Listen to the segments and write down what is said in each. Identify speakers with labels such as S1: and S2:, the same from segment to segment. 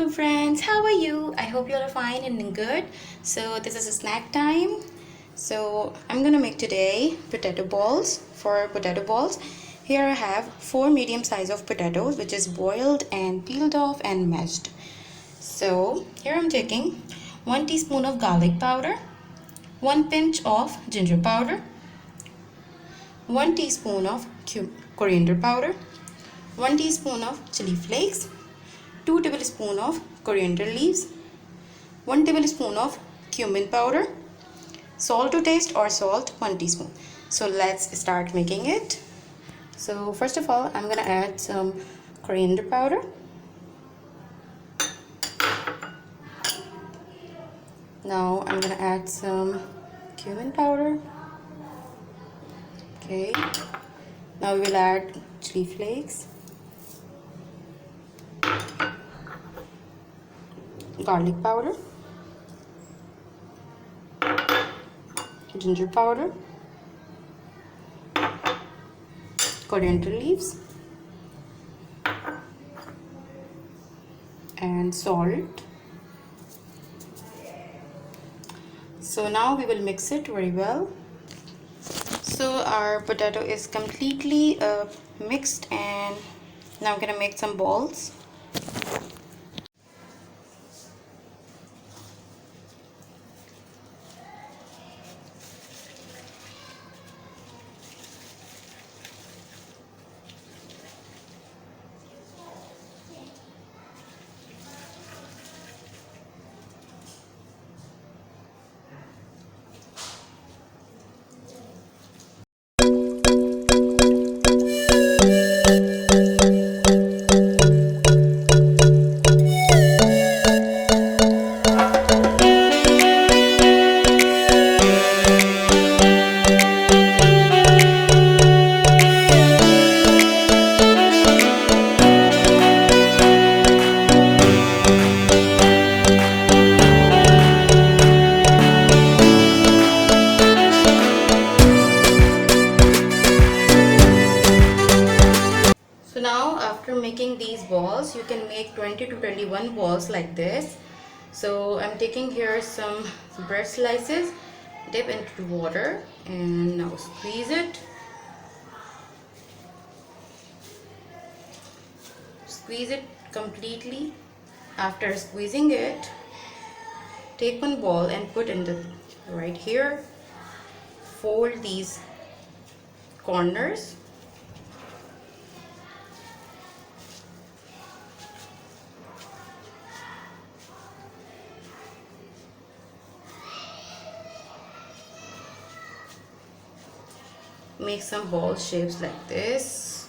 S1: Hello friends, how are you? I hope you all are fine and good. So this is a snack time. So I'm gonna make today potato balls. For potato balls, here I have 4 medium size of potatoes, which is boiled and peeled off and mashed. So here I'm taking 1 teaspoon of garlic powder, 1 pinch of ginger powder, 1 teaspoon of coriander powder, 1 teaspoon of chili flakes, 2 tablespoons of coriander leaves, 1 tablespoon of cumin powder, salt to taste or salt 1 teaspoon. So let's start making it. So first of all, I'm gonna add some coriander powder. Now I'm gonna add some cumin powder. Okay. Now we will add chili flakes, garlic powder, ginger powder, coriander leaves, and salt. So now we will mix it very well. So our potato is completely mixed, and now I'm gonna make some balls. So now after making these balls, you can make 20 to 21 balls like this. So I'm taking here some bread slices, dip into water, and now squeeze it. Squeeze it completely. After squeezing it, take one ball and put in the right here. Fold these corners. Make some ball shapes like this.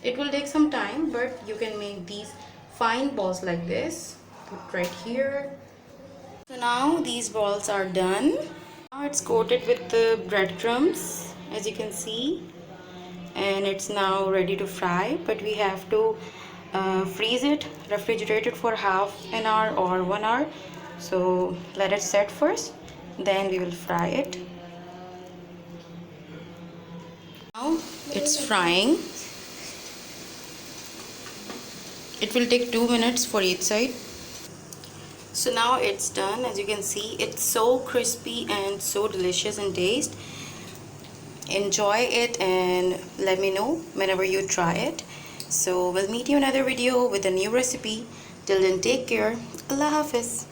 S1: It will take some time, but you can make these fine balls like this. Put right here. So now these balls are done. Now it's coated with the breadcrumbs, as you can see, and it's now ready to fry, but we have to freeze it, refrigerate it for half an hour or 1 hour. So let it set first, then we will fry it. Now it's frying. It will take 2 minutes for each side. So now it's done. As you can see, it's so crispy and so delicious in taste. Enjoy it and let me know whenever you try it. So we'll meet you in another video with a new recipe. Till then, take care. Allah Hafiz.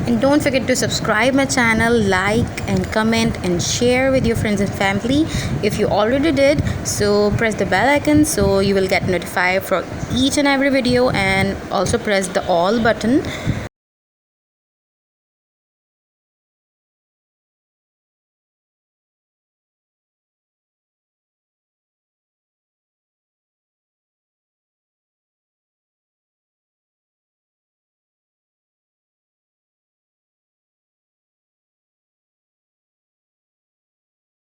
S1: And don't forget to subscribe my channel, like and comment and share with your friends and family if you already did. So press the bell icon so you will get notified for each and every video, and also press the all button